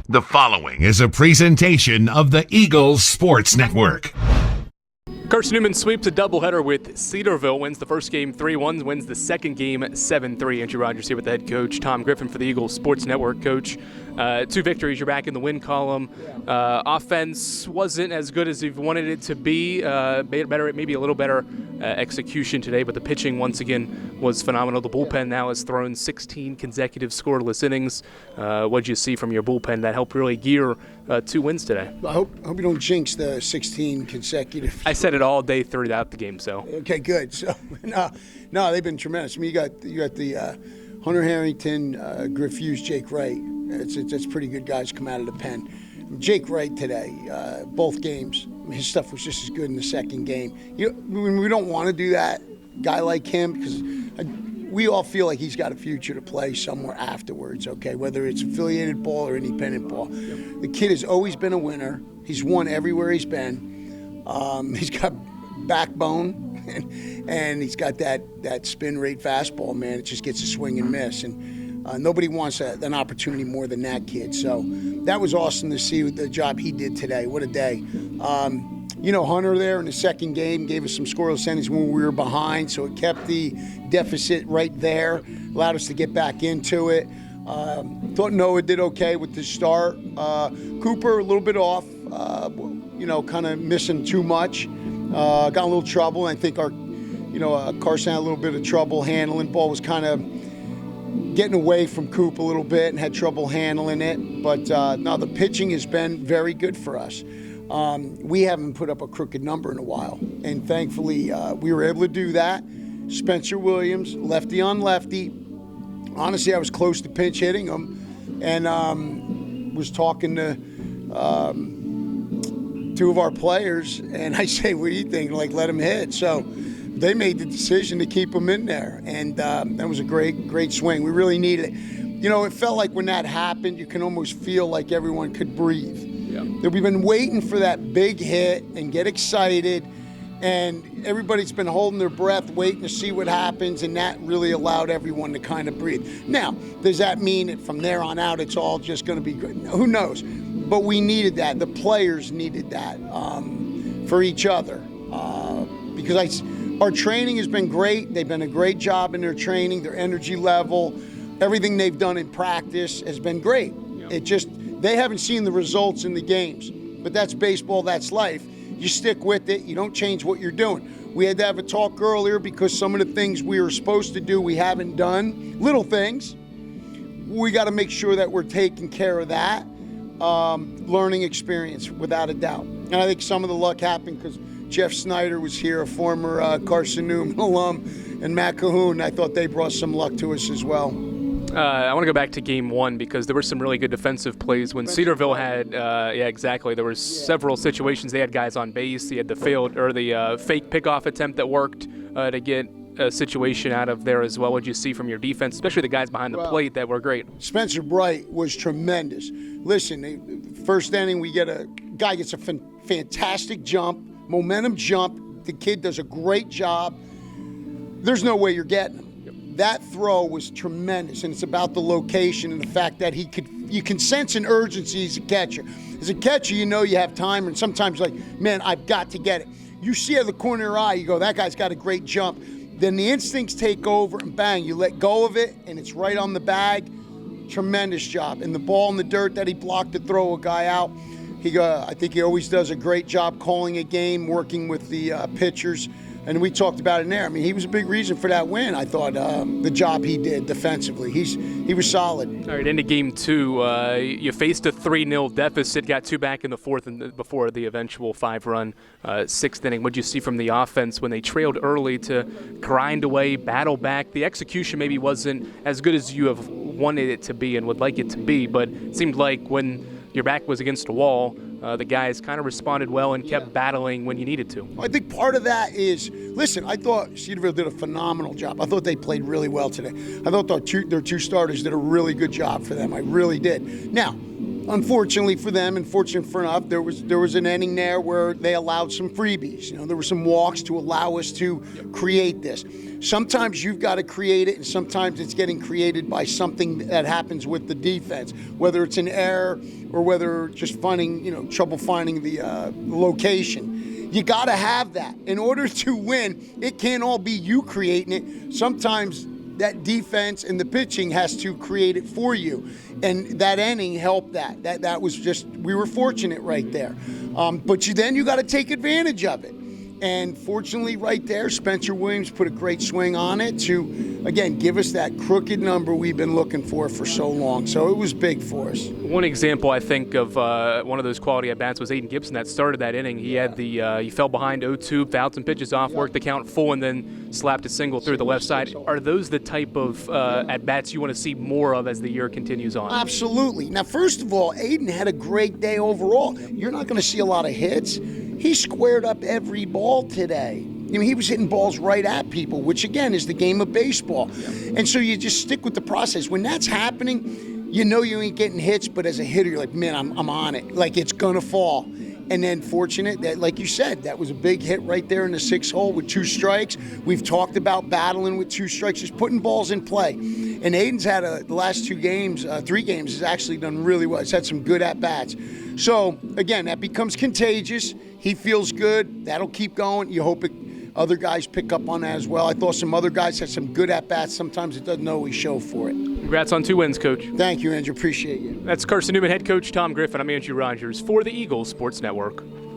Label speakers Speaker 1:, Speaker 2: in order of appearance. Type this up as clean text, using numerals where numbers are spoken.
Speaker 1: The following is a presentation of the Eagles Sports Network.
Speaker 2: Carson-Newman sweeps a doubleheader with Cedarville, wins the first game 3-1, wins the second game 7-3. Andrew Rogers here with the head coach, Tom Griffin for the Eagles Sports Network. Coach, 2 victories, you're back in the win column. Offense wasn't as good as you've wanted it to be. Maybe a little better execution today, but the pitching once again was phenomenal. The bullpen now has thrown 16 consecutive scoreless innings. What did you see from your bullpen that helped really gear 2 wins today?
Speaker 3: I hope you don't jinx the 16 consecutive.
Speaker 2: I said it all day throughout the game, so.
Speaker 3: Okay, good. So no, they've been tremendous. I mean, you got the Hunter Harrington, Griffin, Jake Wright. It's pretty good guys come out of the pen. Jake Wright today, both games, his stuff was just as good in the second game. We don't want to do that, guy like him, because we all feel like he's got a future to play somewhere afterwards, okay, whether it's affiliated ball or independent ball. The kid has always been a winner. He's won everywhere he's been. He's got backbone, and he's got that spin rate fastball, man. It just gets a swing and miss. And nobody wants an opportunity more than that kid. So that was awesome to see the job he did today. What a day. Hunter there in the second game gave us some scoreless innings when we were behind, so it kept the deficit right there, allowed us to get back into it. Thought Noah did okay with the start. Cooper, a little bit off, kind of missing too much. Got in a little trouble. I think Carson had a little bit of trouble handling. Ball was kind of getting away from Coop a little bit and had trouble handling it. But no, the pitching has been very good for us. We haven't put up a crooked number in a while, and thankfully we were able to do that. Spencer Williams, lefty on lefty. Honestly, I was close to pinch hitting him, and was talking to 2 of our players, and I say, what do you think? Like, let him hit. So they made the decision to keep him in there, and that was a great swing. We really needed it. It felt like when that happened, you can almost feel like everyone could breathe. Yeah. That we've been waiting for that big hit and get excited, and everybody's been holding their breath, waiting to see what happens, and that really allowed everyone to kind of breathe. Now, does that mean that from there on out it's all just going to be good? Who knows? But we needed that. The players needed that for each other because our training has been great. They've been a great job in their training, their energy level, everything they've done in practice has been great. Yeah. They haven't seen the results in the games, but that's baseball, that's life. You stick with it, you don't change what you're doing. We had to have a talk earlier because some of the things we were supposed to do we haven't done, little things. We got to make sure that we're taking care of that. Learning experience, without a doubt. And I think some of the luck happened because Jeff Snyder was here, a former Carson-Newman alum, and Matt Cahoon. I thought they brought some luck to us as well.
Speaker 2: I want to go back to game 1 because there were some really good defensive plays when Cedarville had, there were several situations. They had guys on base. They had the fake pickoff attempt that worked to get a situation out of there as well. What did you see from your defense, especially the guys behind the plate that were great?
Speaker 3: Spencer Bright was tremendous. Listen, first inning we get a guy gets a fantastic jump, momentum jump. The kid does a great job. There's no way you're getting him. That throw was tremendous, and it's about the location and the fact that you can sense an urgency as a catcher. As a catcher, you have time, and sometimes like, man, I've got to get it. You see out of the corner of your eye, you go, that guy's got a great jump. Then the instincts take over, and bang, you let go of it, and it's right on the bag. Tremendous job. And the ball in the dirt that he blocked to throw a guy out, I think he always does a great job calling a game, working with the pitchers. And we talked about it in there. I mean, he was a big reason for that win. I thought the job he did defensively, he was solid.
Speaker 2: All right, into game 2, you faced a 3-0 deficit, got 2 back in the 4th and before the eventual 5-run 6th inning. What did you see from the offense when they trailed early to grind away, battle back? The execution maybe wasn't as good as you have wanted it to be and would like it to be, but it seemed like when your back was against a wall, the guys kind of responded well and kept battling when you needed to.
Speaker 3: I think part of that is, listen, I thought Cedarville did a phenomenal job. I thought they played really well today. I thought their two starters did a really good job for them. I really did. Now, unfortunately for them, and fortunate for enough, there was an inning there where they allowed some freebies. There were some walks to allow us to create this. Sometimes you've got to create it, and sometimes it's getting created by something that happens with the defense, whether it's an error or whether just finding, trouble finding the location. You got to have that. In order to win, it can't all be you creating it. Sometimes that defense and the pitching has to create it for you. And that inning helped that. That was just, we were fortunate right there. But you got to take advantage of it. And fortunately right there, Spencer Williams put a great swing on it to, again, give us that crooked number we've been looking for so long. So it was big for us.
Speaker 2: One example, I think, of one of those quality at-bats was Aiden Gibson that started that inning. He had he fell behind 0-2, fouled some pitches off, worked the count full, and then slapped a single through the left side. Are those the type of at-bats you want to see more of as the year continues on?
Speaker 3: Absolutely. Now, first of all, Aiden had a great day overall. You're not going to see a lot of hits. He squared up every ball today. He was hitting balls right at people, which, again, is the game of baseball. And so you just stick with the process. When that's happening, you ain't getting hits, but as a hitter, you're like, man, I'm on it. Like, it's going to fall. And then fortunate that, like you said, that was a big hit right there in the 6th hole with 2 strikes. We've talked about battling with 2 strikes, just putting balls in play. And Aiden's had the last 2 games, 3 games, has actually done really well. He's had some good at-bats. So, again, that becomes contagious. He feels good. That'll keep going. You hope other guys pick up on that as well. I thought some other guys had some good at-bats. Sometimes it doesn't always show for it.
Speaker 2: Congrats on 2 wins, Coach.
Speaker 3: Thank you, Andrew. Appreciate you.
Speaker 2: That's Carson-Newman head coach Tom Griffin. I'm Andrew Rogers for the Eagles Sports Network.